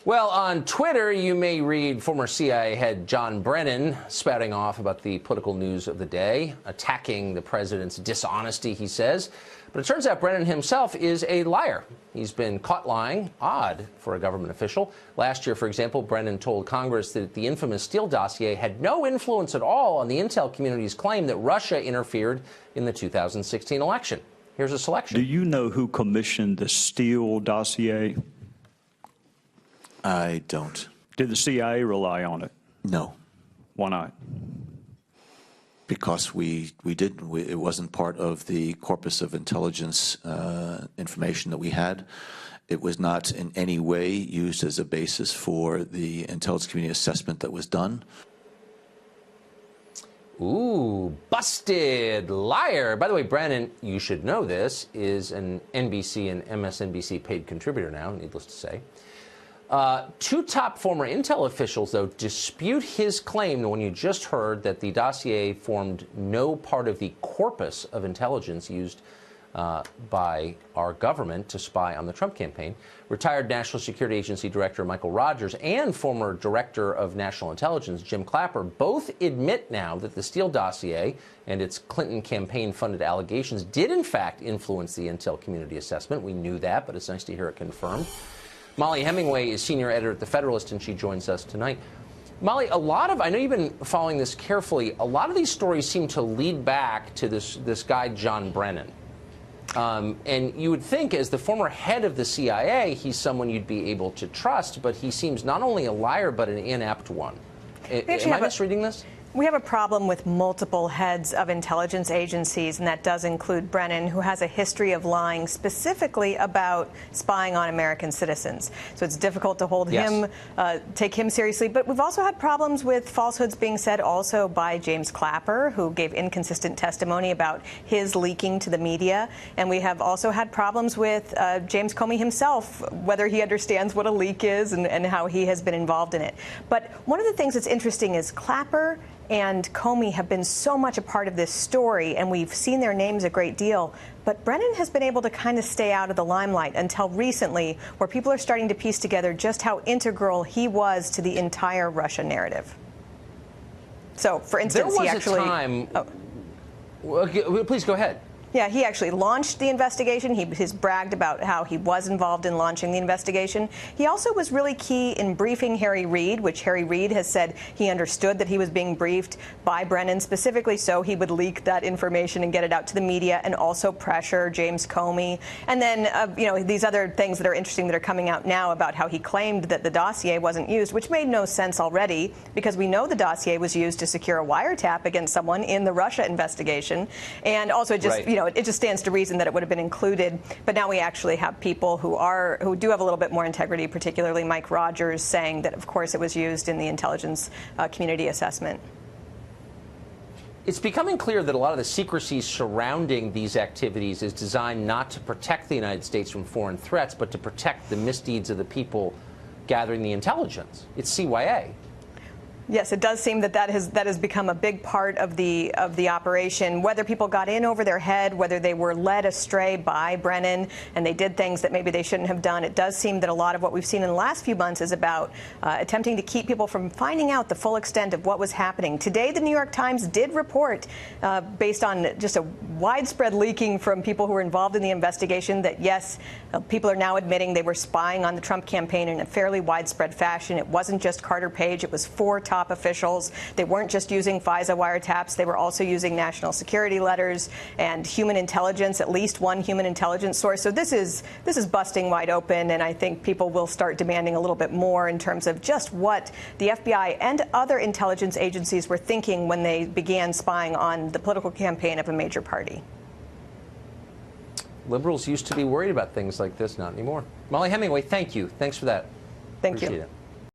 Well, on Twitter, you may read former CIA head John Brennan spouting off about the political news of the day, attacking the president's dishonesty, he says. But it turns out Brennan himself is a liar. He's been caught lying. Odd for a government official. Last year, for example, Brennan told Congress that the infamous Steele dossier had no influence at all on the intel community's claim that Russia interfered in the 2016 election. Here's a selection. Do you know who commissioned the Steele dossier? I don't. Did the CIA rely on it? No. Why not? Because we didn't. It wasn't part of the corpus of intelligence information that we had. It was not in any way used as a basis for the intelligence community assessment that was done. Ooh, busted. Liar. By the way, Brennan, you should know this, is an NBC and MSNBC paid contributor now, needless to say. Two top former intel officials, though, dispute his claim, the one you just heard, that the dossier formed no part of the corpus of intelligence used by our government to spy on the Trump campaign. Retired National Security Agency Director Michael Rogers and former Director of National Intelligence Jim Clapper both admit now that the Steele dossier and its Clinton campaign-funded allegations did, in fact, influence the intel community assessment. We knew that, but it's nice to hear it confirmed. Molly Hemingway is senior editor at The Federalist, and she joins us tonight. Molly, I know you've been following this carefully. A lot of these stories seem to lead back to this guy, John Brennan. And you would think, as the former head of the CIA, he's someone you'd be able to trust, but he seems not only a liar, but an inept one. Am I misreading this? We have a problem with multiple heads of intelligence agencies, and that does include Brennan, who has a history of lying specifically about spying on American citizens. So it's difficult to hold him, take him seriously. But we've also had problems with falsehoods being said also by James Clapper, who gave inconsistent testimony about his leaking to the media. And we have also had problems with James Comey himself, whether he understands what a leak is and how he has been involved in it. But one of the things that's interesting is Clapper and Comey have been so much a part of this story, and we've seen their names a great deal. But Brennan has been able to kind of stay out of the limelight until recently, where people are starting to piece together just how integral he was to the entire Russia narrative. So, for instance, there was a time. Well, please go ahead. Yeah, he actually launched the investigation. He has bragged about how he was involved in launching the investigation. He also was really key in briefing Harry Reid, which Harry Reid has said he understood that he was being briefed by Brennan specifically so he would leak that information and get it out to the media and also pressure James Comey. And then, these other things that are interesting that are coming out now about how he claimed that the dossier wasn't used, which made no sense already because we know the dossier was used to secure a wiretap against someone in the Russia investigation. And also just, it just stands to reason that it would have been included. But now we actually have people who do have a little bit more integrity, particularly Mike Rogers, saying that, of course, it was used in the intelligence community assessment. It's becoming clear that a lot of the secrecy surrounding these activities is designed not to protect the United States from foreign threats, but to protect the misdeeds of the people gathering the intelligence. It's CYA. Yes, it does seem that has become a big part of the operation. Whether people got in over their head, whether they were led astray by Brennan and they did things that maybe they shouldn't have done, it does seem that a lot of what we've seen in the last few months is about attempting to keep people from finding out the full extent of what was happening. Today, the New York Times did report, based on just a widespread leaking from people who were involved in the investigation, that yes, people are now admitting they were spying on the Trump campaign in a fairly widespread fashion. It wasn't just Carter Page, it was 4 top officials. They weren't just using FISA wiretaps. They were also using national security letters and human intelligence, at least one human intelligence source. So this is busting wide open, and I think people will start demanding a little bit more in terms of just what the FBI and other intelligence agencies were thinking when they began spying on the political campaign of a major party. Liberals used to be worried about things like this, not anymore. Molly Hemingway, thank you. Thanks for that. Thank you. Appreciate it.